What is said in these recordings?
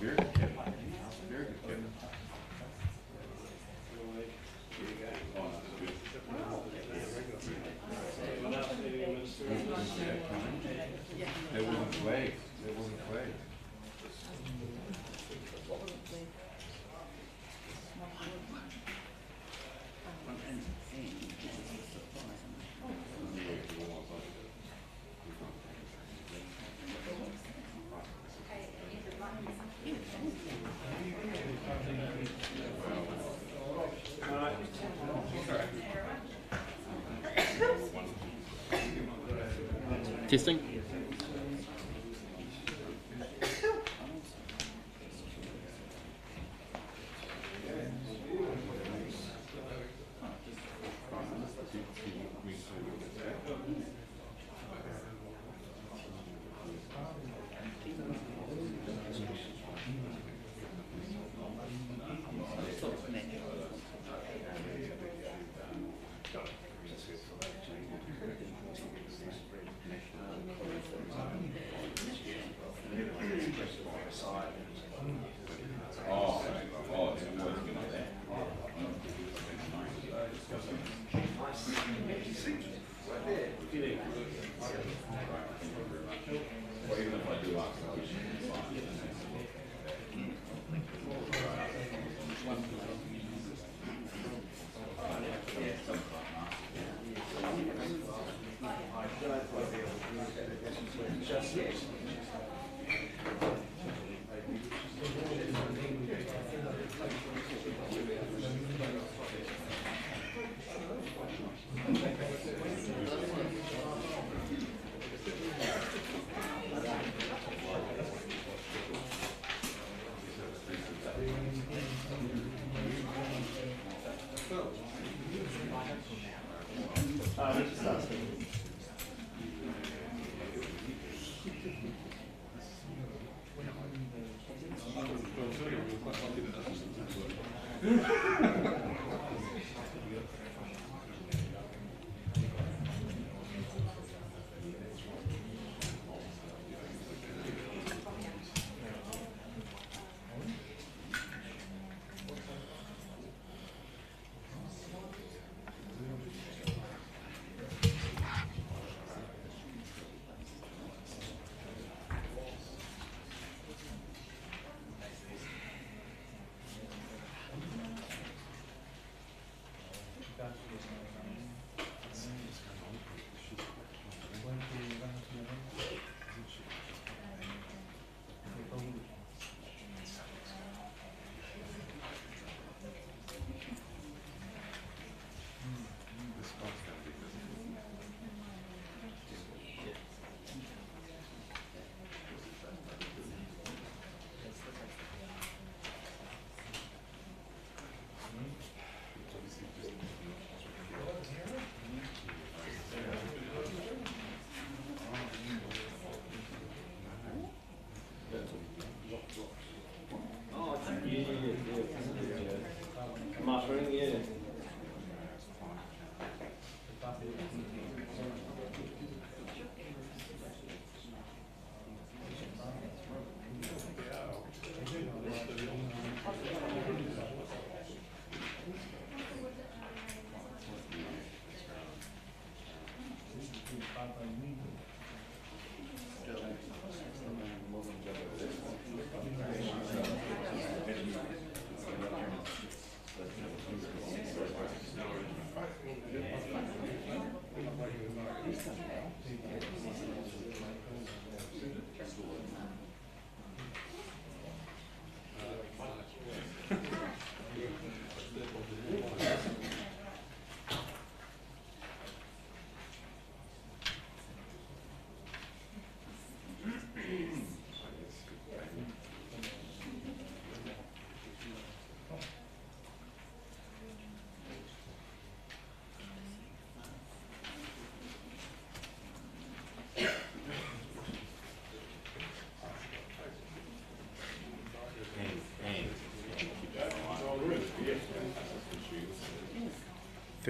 Very good kid. Very good kid. They wouldn't play. They wouldn't play. Testing.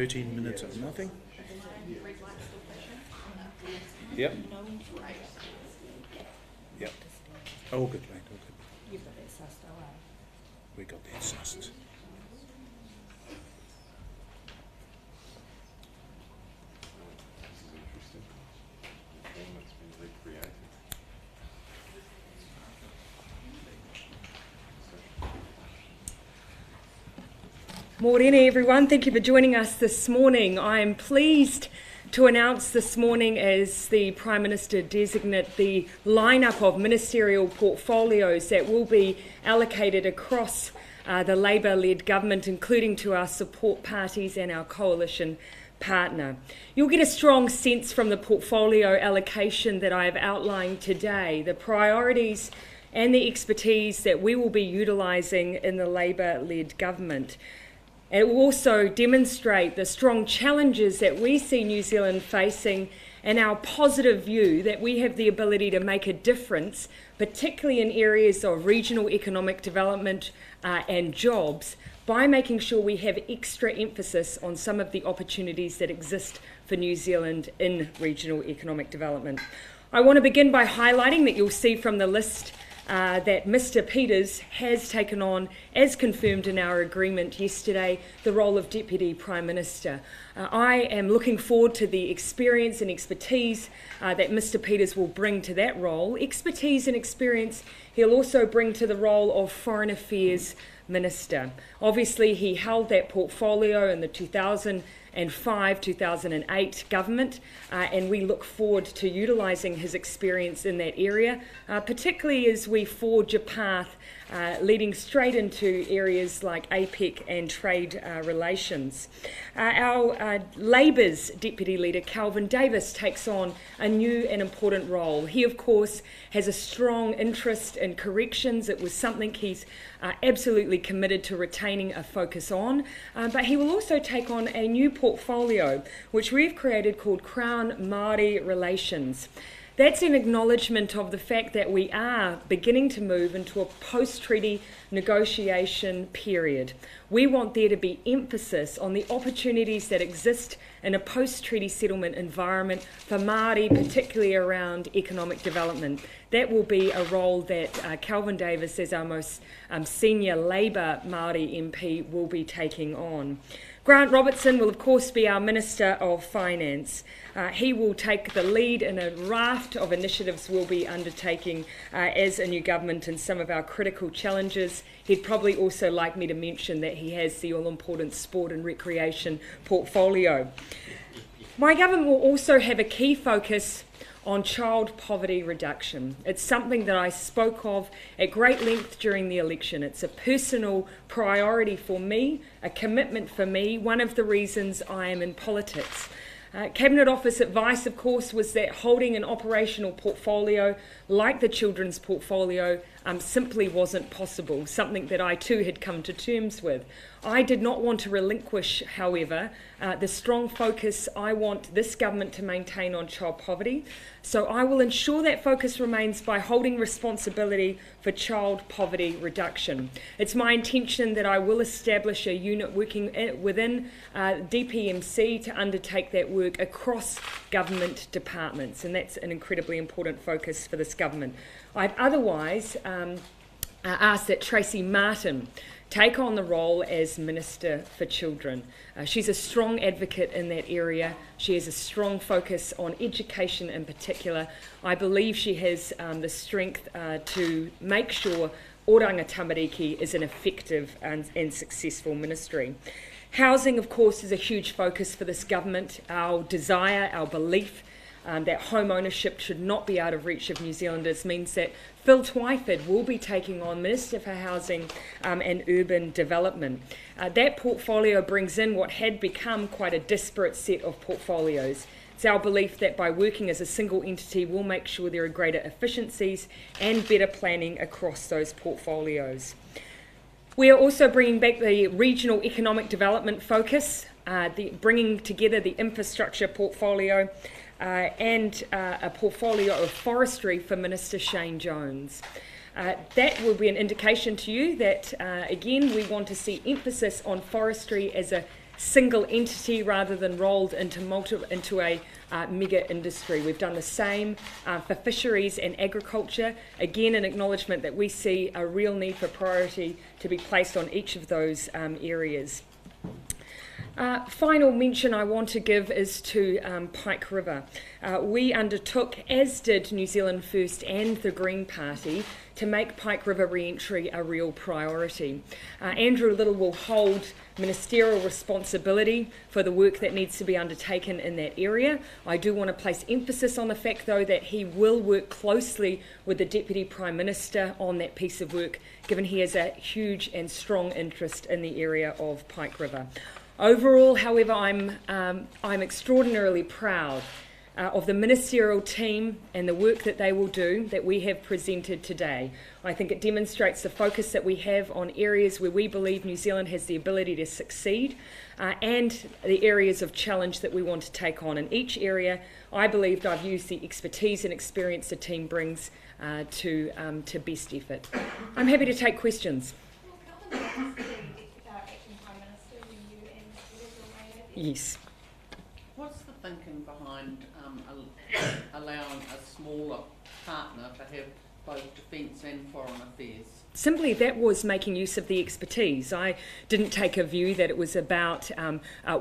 Minutes of nothing. Yep. Yep. All good, mate. All good. We got that sussed. This is interesting. The format's been recreated. Morena everyone, thank you for joining us this morning. I am pleased to announce this morning as the Prime Minister designate the lineup of ministerial portfolios that will be allocated across the Labour-led government, including to our support parties and our coalition partner. You'll get a strong sense from the portfolio allocation that I have outlined today, the priorities and the expertise that we will be utilising in the Labour-led government. It will also demonstrate the strong challenges that we see New Zealand facing and our positive view that we have the ability to make a difference, particularly in areas of regional economic development and jobs, by making sure we have extra emphasis on some of the opportunities that exist for New Zealand in regional economic development. I want to begin by highlighting that you'll see from the list that Mr. Peters has taken on, as confirmed in our agreement yesterday, the role of Deputy Prime Minister. I am looking forward to the experience and expertise that Mr. Peters will bring to that role. Expertise and experience he'll also bring to the role of Foreign Affairs Minister. Obviously, he held that portfolio in the 2005-2008 government, and we look forward to utilising his experience in that area, particularly as we forge a path leading straight into areas like APEC and trade relations. Our Labour's Deputy Leader, Kelvin Davis, takes on a new and important role. He, of course, has a strong interest in corrections. It was something he's absolutely committed to retaining a focus on, but he will also take on a new portfolio which we've created called Crown-Maori Relations. That's an acknowledgement of the fact that we are beginning to move into a post-treaty negotiation period. We want there to be emphasis on the opportunities that exist in a post-treaty settlement environment for Māori, particularly around economic development. That will be a role that Kelvin Davis, as our most senior Labour Māori MP, will be taking on. Grant Robertson will, of course, be our Minister of Finance. He will take the lead in a raft of initiatives we'll be undertaking as a new government in some of our critical challenges. He'd probably also like me to mention that he has the all-important sport and recreation portfolio. My government will also have a key focus on child poverty reduction. It's something that I spoke of at great length during the election. It's a personal priority for me, a commitment for me, one of the reasons I am in politics. Cabinet Office advice, of course, was that holding an operational portfolio like the children's portfolio simply wasn't possible, something that I too had come to terms with. I did not want to relinquish, however, the strong focus I want this government to maintain on child poverty, so I will ensure that focus remains by holding responsibility for child poverty reduction. It's my intention that I will establish a unit working within DPMC to undertake that work across government departments, and that's an incredibly important focus for this government. I've otherwise asked that Tracy Martin take on the role as Minister for Children. She's a strong advocate in that area. She has a strong focus on education in particular. I believe she has the strength to make sure Oranga Tamariki is an effective and successful ministry. Housing, of course, is a huge focus for this government. Our desire, our belief that home ownership should not be out of reach of New Zealanders means that Phil Twyford will be taking on Minister for Housing and Urban Development. That portfolio brings in what had become quite a disparate set of portfolios. It's our belief that by working as a single entity, we'll make sure there are greater efficiencies and better planning across those portfolios. We are also bringing back the regional economic development focus, bringing together the infrastructure portfolio and a portfolio of forestry for Minister Shane Jones. That will be an indication to you that, again, we want to see emphasis on forestry as a single entity rather than rolled into a mega industry. We've done the same for fisheries and agriculture. Again, an acknowledgement that we see a real need for priority to be placed on each of those areas. Final mention I want to give is to Pike River. We undertook, as did New Zealand First and the Green Party, to make Pike River re-entry a real priority. Andrew Little will hold ministerial responsibility for the work that needs to be undertaken in that area. I do want to place emphasis on the fact, though, that he will work closely with the Deputy Prime Minister on that piece of work, given he has a huge and strong interest in the area of Pike River. Overall, however, I'm extraordinarily proud of the ministerial team and the work that they will do that we have presented today. I think it demonstrates the focus that we have on areas where we believe New Zealand has the ability to succeed and the areas of challenge that we want to take on. In each area, I believe I've used the expertise and experience the team brings to best effort. I'm happy to take questions. Yes. What's the thinking behind allowing a smaller partner to have both defence and foreign affairs? Simply, that was making use of the expertise. I didn't take a view that it was about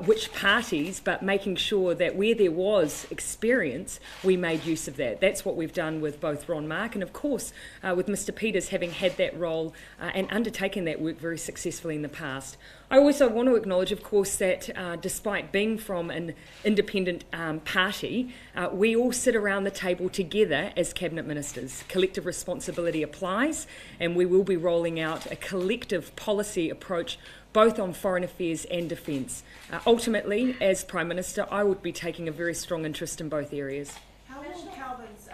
which parties, but making sure that where there was experience, we made use of that. That's what we've done with both Ron Mark and, of course, with Mr Peters having had that role and undertaken that work very successfully in the past. I also want to acknowledge, of course, that despite being from an independent party, we all sit around the table together as Cabinet Ministers. Collective responsibility applies, and we will be rolling out a collective policy approach both on foreign affairs and defence. Ultimately, as Prime Minister, I would be taking a very strong interest in both areas. How will Calvin's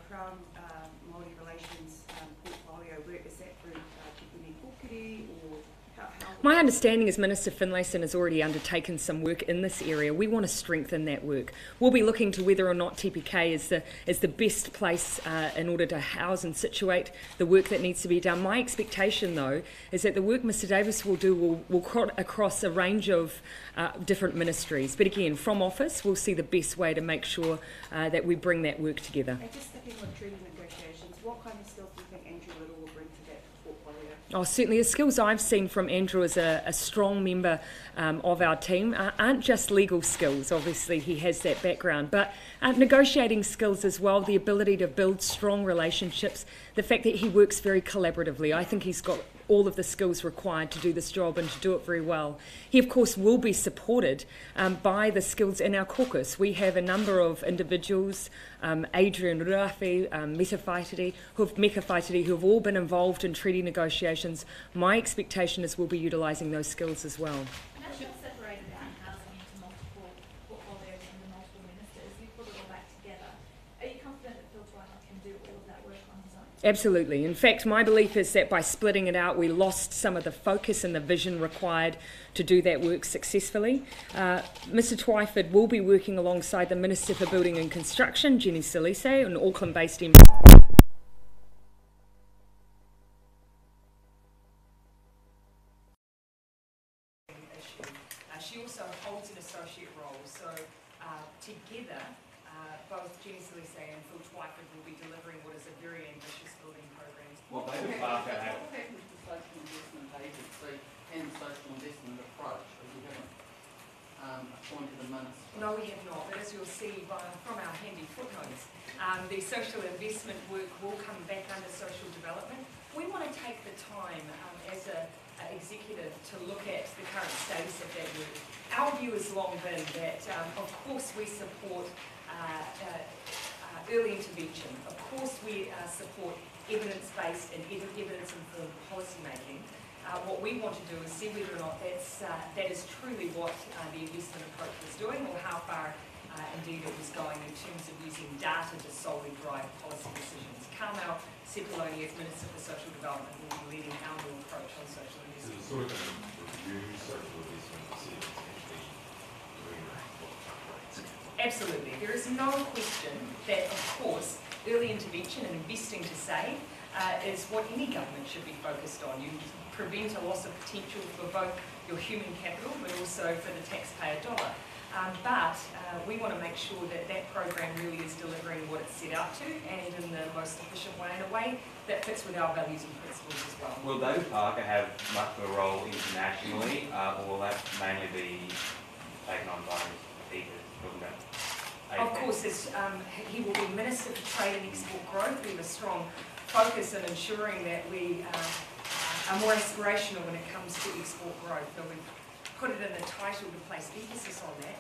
Crown-Maori relations portfolio work? Is that through Tikuni Pōkiri, or how? My understanding is Minister Finlayson has already undertaken some work in this area. We want to strengthen that work. We'll be looking to whether or not TPK is the best place in order to house and situate the work that needs to be done. My expectation, though, is that the work Mr Davis will do will cut across a range of different ministries. But again, from office, we'll see the best way to make sure that we bring that work together. And just sticking with treaty negotiations, what kind of skills do you think Andrew Little will bring to that portfolio? Oh, certainly the skills I've seen from Andrew as a strong member of our team aren't just legal skills. Obviously he has that background, but negotiating skills as well, the ability to build strong relationships, the fact that he works very collaboratively. I think he's got all of the skills required to do this job and to do it very well. He, of course, will be supported by the skills in our caucus. We have a number of individuals, Adrian Ruafi, Meka Whaitiri, who have all been involved in treaty negotiations. My expectation is we'll be utilising those skills as well. And that's not separated out housing into multiple portfolios under multiple ministers. You put it all back together. Are you confident that Phil Twilight can do all of that work on his own? Absolutely. In fact, my belief is that by splitting it out, we lost some of the focus and the vision required to do that work successfully. Mr Twyford will be working alongside the Minister for Building and Construction, Jenny Salise, an Auckland-based MP. She also holds an associate role, so together, both Jenny Salise and Phil Twyford will be delivering what is a very ambitious building program. Well, they would bark What at happened to the Social Investment Agency and Social Investment Approach? Because we haven't appointed a minister. No, we have not, but as you'll see from our handy footnotes, the social investment work will come back under social development. We want to take the time as an executive to look at the current status of that work. Our view has long been that, of course, we support early intervention. Of course, we support evidence-based and evidence-informed policy making. What we want to do is see whether or not that is truly what the investment approach was doing, or how far indeed it was going in terms of using data to solely drive policy decisions. Carmel Sepuloni, as Minister for Social Development, will be leading our new approach on social investment. Is it sort of going to review social investment to see if it's actually doing what rates? Absolutely. There is no question that, of course, early intervention and investing to save is what any government should be focused on. You prevent a loss of potential for both your human capital but also for the taxpayer dollar. But we want to make sure that that program really is delivering what it's set out to and in the most efficient way, in a way that fits with our values and principles as well. Will David Parker have much of a role internationally, or will that mainly be taken on by Peter talking about? Of course, he will be Minister for Trade and Export Growth. We have a strong focus on ensuring that we are more aspirational when it comes to export growth. So we've put it in the title to place emphasis on that.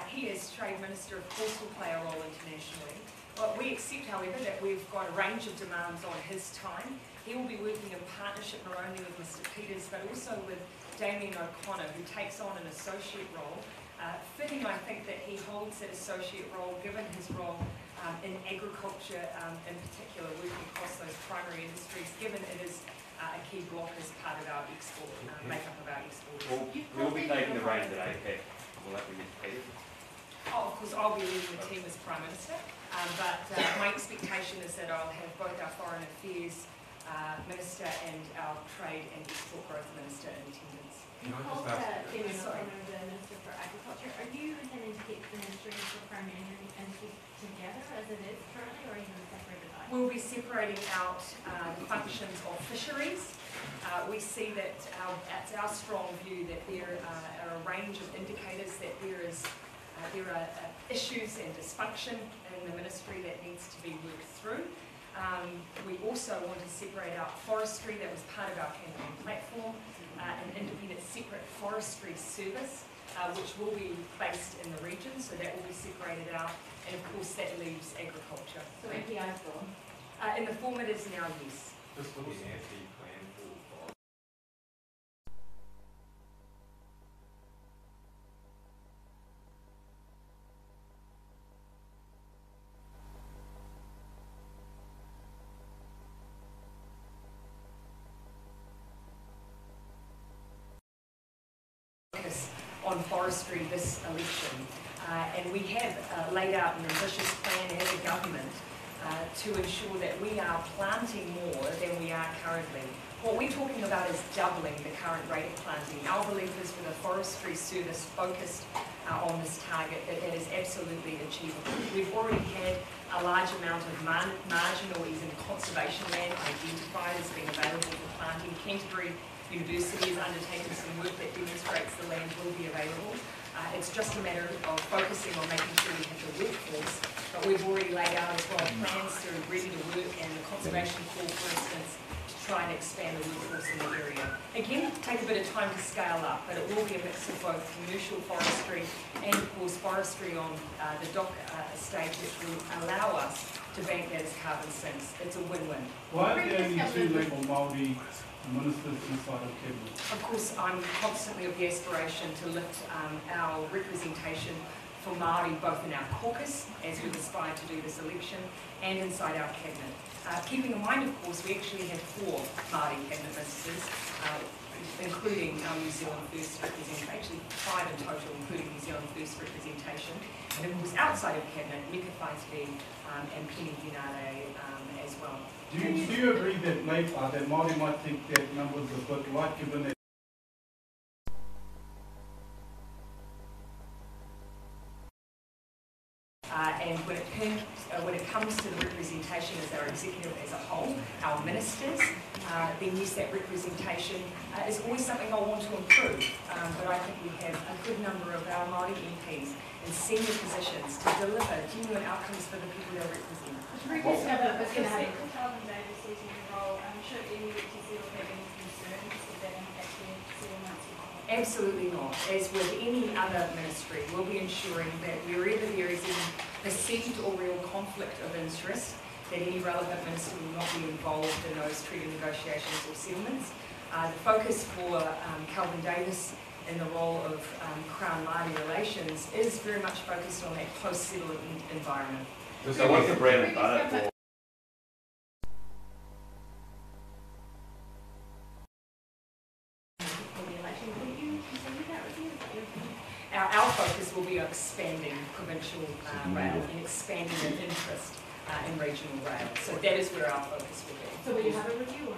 He as Trade Minister, of course, will play a role internationally. Well, we accept, however, that we've got a range of demands on his time. He will be working in partnership not only with Mr. Peters, but also with Damien O'Connor, who takes on an associate role. Fitting, I think, that he holds that associate role, given his role in agriculture in particular, working across those primary industries, given it is a key block as part of our export, makeup of our export. We'll be taking the reins at APEC. Will that be Mr. Peters? Oh, of course, I'll be leading the team as Prime Minister, but my expectation is that I'll have both our Foreign Affairs Minister and our Trade and Export Growth Minister in attendance. Can I just Hold ask- Damien Sorry. O'Connor, the Minister for Agriculture. Are you intending to keep the Ministry for Primary Energy together as it is currently, or are you going to separate it out? We'll be separating out the functions of fisheries. We see that it's our strong view that there are a range of indicators that there are issues and dysfunction in the ministry that needs to be worked through. We also want to separate out forestry. That was part of our campaign platform, an independent separate forestry service, which will be based in the region, so that will be separated out, and of course that leaves agriculture. So API's gone. In the form it is now, yes. Just looking at the plan for Focus on forestry this election, and we have laid out an ambitious plan as a government to ensure that we are planting more than we are currently. What we're talking about is doubling the current rate of planting. Our belief is with a forestry service focused on this target that is absolutely achievable. We've already had a large amount of marginal or even conservation land identified as being available for planting. Canterbury University is undertaking some work that demonstrates the land will be available. It's just a matter of focusing on making sure we have the workforce, but we've already laid out as well plans that are ready to work, and the Conservation Corps, for instance, to try and expand the workforce in the area. Again, take a bit of time to scale up, but it will be a mix of both commercial forestry and, of course, forestry on the dock estate, which will allow us to bank that as carbon sinks. It's a win-win. Why are there only two Labour Māori ministers inside of Cabinet? Of course, I'm constantly of the aspiration to lift our representation for Māori both in our caucus, as we've aspired to do this election, and inside our cabinet. Keeping in mind, of course, we actually have 4 Māori cabinet ministers, including our New Zealand First representation, actually 5 in total, including New Zealand First representation, and of course outside of cabinet, Mika Whaitiri and Penny Henare as well. Do you agree that that Māori might think that numbers are a bit light, given that and when it comes to the representation as our executive as a whole, our ministers, then yes, that representation is always something I want to improve. But I think we have a good number of our Māori MPs in senior positions to deliver genuine outcomes for the people they represent. Previous government was going to have Calvin Davis leading the role. I'm sure any UTC will have any concerns if that impacts their settlements. Absolutely not. As with any other ministry, we'll be ensuring that wherever there is any perceived or real conflict of interest, that any relevant minister will not be involved in those treaty negotiations or settlements. The focus for Calvin Davis in the role of Crown-Maori relations is very much focused on that post-settlement environment. So what's the bread and butter for? Our focus will be on expanding provincial rail and expanding an interest in regional rail. So that is where our focus will be. So will you have a review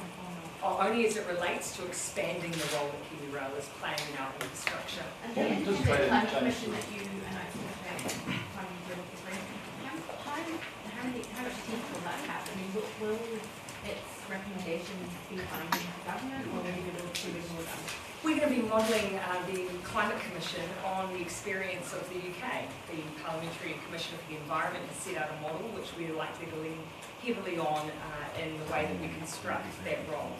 on only as it relates to expanding the role that Kiwi Rail is playing in our infrastructure. And the independent climate commission that you announced about funding for the grant, how much teeth will that have? I mean, will its recommendations be binding to government, or will you be able to ignore them? We're going to be modelling the Climate Commission on the experience of the UK. The Parliamentary Commission for the Environment has set out a model which we're likely to lean heavily on in the way that we construct that role.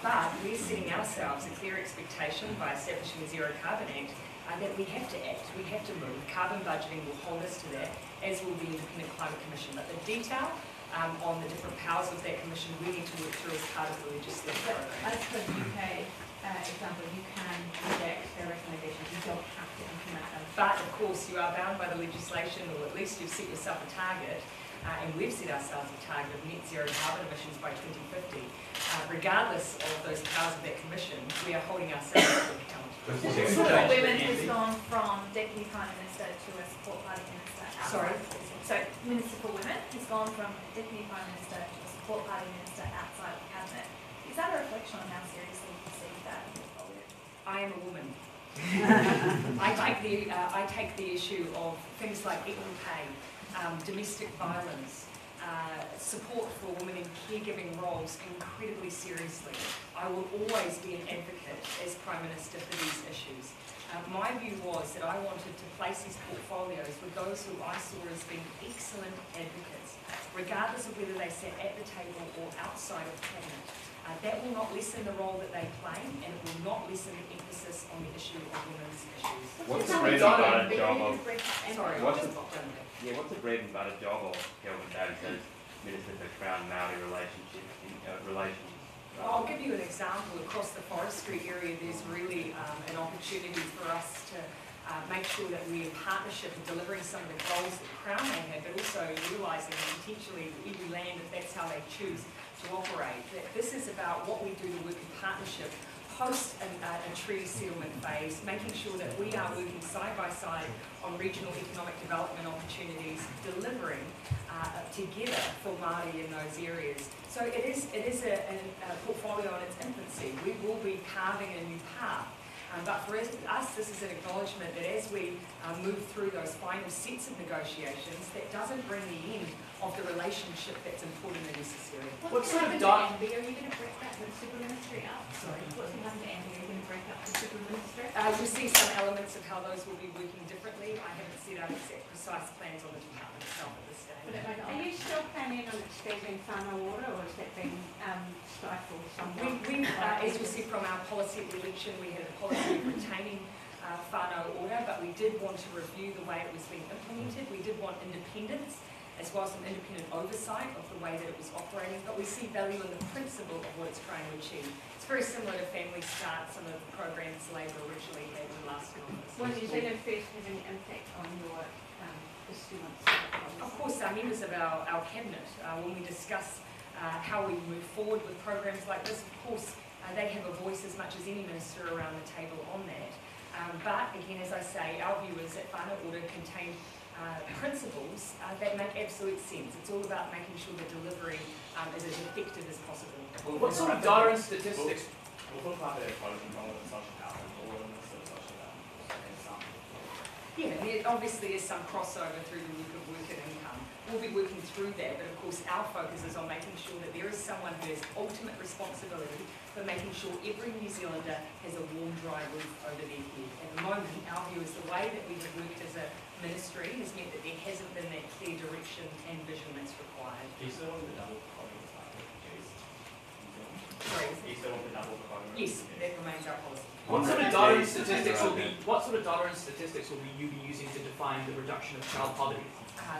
But we're setting ourselves a clear expectation by establishing a Zero Carbon Act that we have to act, we have to move. Carbon budgeting will hold us to that, as will the Independent Climate Commission. But the detail on the different powers of that commission we need to work through as part of the legislative program. As for the UK example, you can reject their recommendations, you don't have to implement them. But of course you are bound by the legislation, or at least you've set yourself a target, and we've set ourselves a target of net zero carbon emissions by 2050. Regardless of those powers of that commission, we are holding ourselves to account. Minister for Women has gone from Deputy Prime Minister to a support party minister. Sorry? So Minister for Women has gone from Deputy Prime Minister to a support party minister outside of Cabinet. Is that a reflection on how seriously you see that portfolio? I am a woman. I take the issue of things like equal pay, domestic violence, support for women in caregiving roles incredibly seriously. I will always be an advocate as Prime Minister for these issues. My view was that I wanted to place these portfolios with those who I saw as being excellent advocates, regardless of whether they sat at the table or outside of Cabinet. That will not lessen the role that they play, and it will not lessen the emphasis on the issue of women's issues. What's the bread and butter job of? Sorry, What's I'll the- just done that. Yeah, what's the bread and butter job of Kelvin Davis as Minister for Crown-Maori relations? I'll give you an example. Across the forestry area, there's really an opportunity for us to make sure that we're in partnership in delivering some of the goals that Crown may have, but also utilising potentially iwi land if that's how they choose to operate. That this is about what we do to work in partnership post a treaty settlement phase, making sure that we are working side by side on regional economic development opportunities, delivering together for Māori in those areas. So it is a portfolio in its infancy. We will be carving a new path. But for us, this is an acknowledgement that as we move through those final sets of negotiations, that doesn't bring the end of the relationship that's important and necessary. What's going to happen to Amber? Are you going to break that with super ministry up? Sorry. What's going to happen to Amber? Are you going to break up the super ministry? You'll see some elements of how those will be working differently. I haven't set out exact precise plans on the department itself at this stage. But it might not. Are you still planning on expanding whānau water, or is that being stifled somewhat? As you see from our policy at the election, we had a policy of retaining whānau order, but we did want to review the way it was being implemented. We did want independence, as well as some independent oversight of the way that it was operating, but we see value in the principle of what it's trying to achieve. It's very similar to Family Start, some of the programs Labour originally had in the last office. Was New Zealand First having an impact on your pursuance? Of course, our members of our cabinet, when we discuss how we move forward with programs like this, of course, they have a voice as much as any minister around the table on that. But again, as I say, our view is that whānau order contain principles that make absolute sense. It's all about making sure the delivery is as effective as possible. What sort of data and statistics? Yeah, there obviously is some crossover through the work of work and income. We'll be working through that, but of course our focus is on making sure that there is someone who has ultimate responsibility for making sure every New Zealander has a warm, dry roof over their head. At the moment, our view is the way that we have worked as a ministry has meant that there hasn't been that clear direction and vision that's required. Do you still want the double economy as like refugees? Sorry? Do you still want the double economy? Yes, that remains our policy. What sort of data and statistics will be? What sort of data and statistics will you be using to define the reduction of child poverty?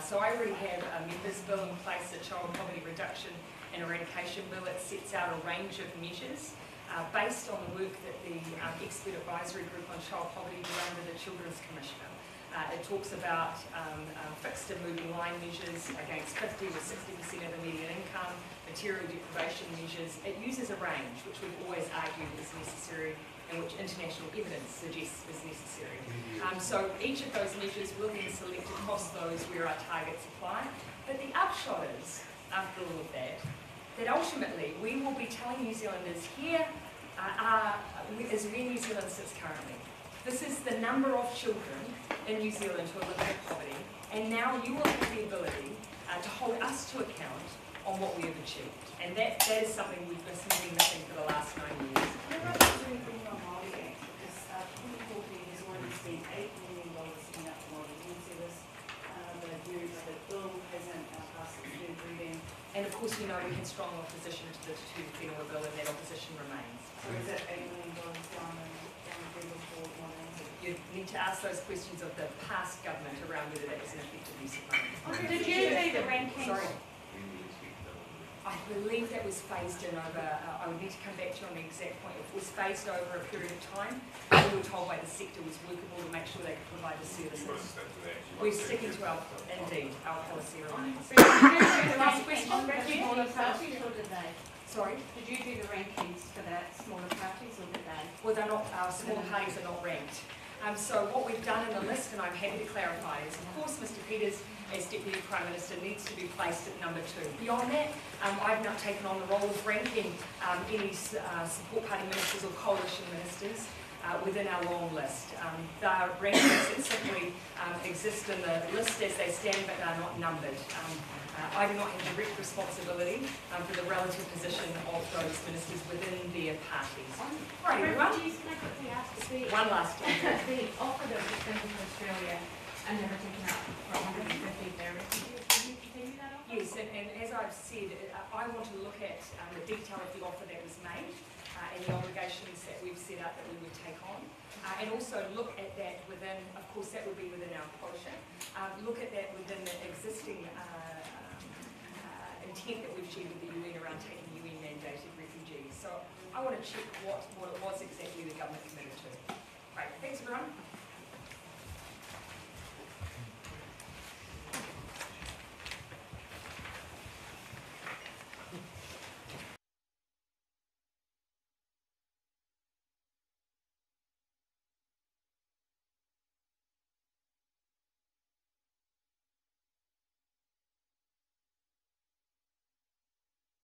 So I already have a members' bill in place, a child poverty reduction and eradication bill. It sets out a range of measures based on the work that the expert advisory group on child poverty do under the Children's Commissioner. It talks about fixed and moving line measures against 50 to 60% of the median income, material deprivation measures. It uses a range, which we've always argued is necessary and which international evidence suggests is necessary. So each of those measures will then select across those where our targets apply. But the upshot is, after all of that, that ultimately we will be telling New Zealanders here is where New Zealand sits currently. This is the number of children in New Zealand who are living in poverty, and now you will have the ability to hold us to account on what we have achieved. And that is something we've been missing for the last 9 years. What about the Crown-Maori Act? Because 2014 has already spent $8 million setting up Maori Youth Service. The bill hasn't passed its third reading. And of course, we know we had strong opposition to the Whenua bill, and that opposition remains. So is it $8 million down the bill for Maori? You need to ask those questions of the past government around whether that was an effective use of money. Did you do the rankings? Sorry. I believe that was phased in over, I would need to come back to you on the exact point. It was phased over a period of time. We were told by the sector was workable to make sure they could provide the services. We're sticking to our policy remains. Did you do the rankings on smaller parties or did they? Sorry? Did you do the rankings for that smaller parties or did they? Well, they're not, our small parties are not ranked. So what we've done in the list, and I'm happy to clarify, is of course Mr Peters, as Deputy Prime Minister, needs to be placed at number 2. Beyond that, I've now taken on the role of ranking any support party ministers or coalition ministers within our long list. They are rankings that simply exist in the list as they stand, but they are not numbered. I do not have direct responsibility for the relative position of those ministers within their parties. Right, everyone? Refugees, can I quickly ask One last thing. the offer that was extended to Australia and never taken up for 150 their refugees, will you continue that offer? Yes, and as I've said, I want to look at the detail of the offer that was made and the obligations that we've set out that we would take on, and also look at that within, of course that would be within our quota, look at that within the existing intent that we've shared with the UN around taking UN mandated refugees. So I want to check what it was exactly the government committed to. Right, thanks everyone.